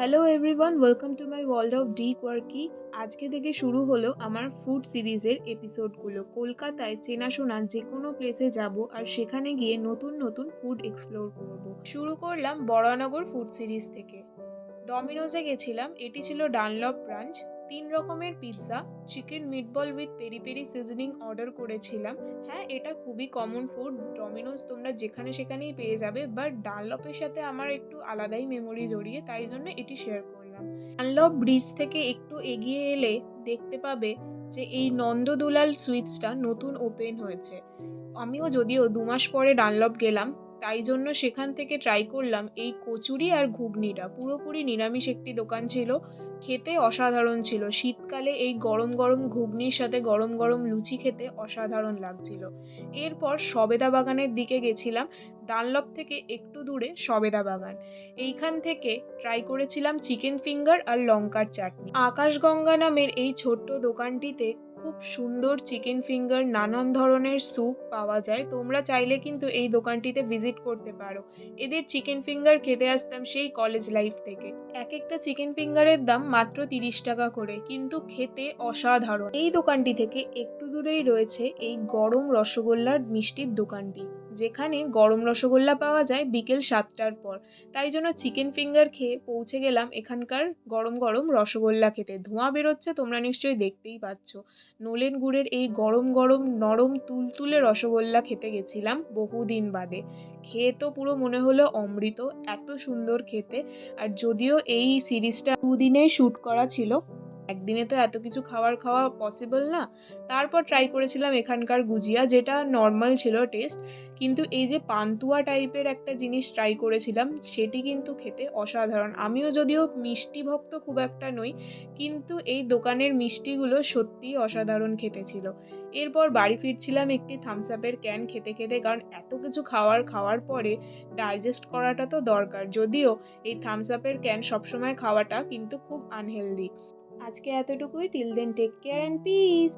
Hello everyone, welcome to my world of the quirky. আজকে থেকে শুরু হলো আমার ফুড সিরিজের এপিসোডগুলো। কলকাতায় চেনাশোনা যে কোনো প্লেসে যাব আর সেখানে গিয়ে নতুন নতুন ফুড এক্সপ্লোর করব। শুরু করলাম বরানগর ফুড সিরিজ থেকে। ডমিনোজে গেছিলাম, এটি ছিল ডানলপ ব্রাঞ্চ। 3 রকমের pizza, chicken meatball with peri peri seasoning order করেছিলাম। হ্যাঁ, এটা খুবই কমন ফুড, ডমিনোজ তোমরা যেখানে সেখানেই পেয়ে যাবে, বাট ডানলপের সাথে আমার একটু আলাদাই মেমোরি জড়িয়ে, তাই জন্য এটি শেয়ার করলাম। ডানলপ ব্রিজ থেকে একটু এগিয়ে এলে দেখতে পাবে যে এই নন্দদুলাল সুইটসটা নতুন ওপেন হয়েছে। আমিও যদিও 2 মাস পরে ডানলপ গেলাম, তাই জন্য সেখান থেকে ট্রাই করলাম এই কচুরি আর ঘুগনিটা। পুরোপুরি নিরামিষ একটি দোকান ছিল, খেতে অসাধারণ ছিল। শীতকালে এই গরম গরম ঘুগনির সাথে গরম গরম লুচি খেতে অসাধারণ লাগছিল। এরপর সবেদা বাগানের দিকে গেছিলাম, ডানলপ থেকে একটু দূরে সবেদা বাগান। এইখান থেকে ট্রাই করেছিলাম চিকেন ফিঙ্গার আর লঙ্কার চাটনি। আকাশগঙ্গা নামের এই ছোট্ট দোকানটিতে খুব সুন্দর চিকেন ফিঙ্গার, নানান ধরনের স্যুপ পাওয়া যায়। তোমরা চাইলে কিন্তু এই দোকানটিতে ভিজিট করতে পারো। এদের চিকেন ফিঙ্গার খেতে আসতাম সেই কলেজ লাইফ থেকে। এক একটা চিকেন ফিঙ্গারের দাম মাত্র 30 টাকা করে, কিন্তু খেতে অসাধারণ। এই দোকানটি থেকে একটু দূরেই রয়েছে এই গরম রসগোল্লার মিষ্টির দোকানটি, যেখানে গরম রসগোল্লা পাওয়া যায় বিকেল 7টার পর। তাই জন্য চিকেন ফিঙ্গার খেয়ে পৌঁছে গেলাম এখানকার গরম গরম রসগোল্লা খেতে। ধোঁয়া বেরোচ্ছে, তোমরা নিশ্চয়ই দেখতেই পাচ্ছ। নলেন গুড়ের এই গরম গরম নরম তুলতুলে রসগোল্লা খেতে গেছিলাম বহুদিন বাদে। খেয়ে তো পুরো মনে হলো অমৃত, এত সুন্দর খেতে। আর যদিও এই সিরিজটা 2 দিনে শ্যুট করা ছিল, একদিনে তো এত কিছু খাওয়া পসিবল না। তারপর ট্রাই করেছিলাম এখানকার গুজিয়া, যেটা নর্মাল ছিল টেস্ট, কিন্তু এই যে পান্তুয়া টাইপের একটা জিনিস ট্রাই করেছিলাম, সেটি কিন্তু খেতে অসাধারণ। আমিও যদিও মিষ্টি ভক্ত খুব একটা নই, কিন্তু এই দোকানের মিষ্টিগুলো সত্যিই অসাধারণ খেতে ছিল। এরপর বাড়ি ফিরছিলাম একটি থামস আপের ক্যান খেতে খেতে, কারণ এত কিছু খাওয়ার পরে ডাইজেস্ট করাটা তো দরকার। যদিও এই থামস আপের ক্যান সবসময় খাওয়াটা কিন্তু খুব আনহেলদি। আজকে এতটুকুই। Till then, take care and piece.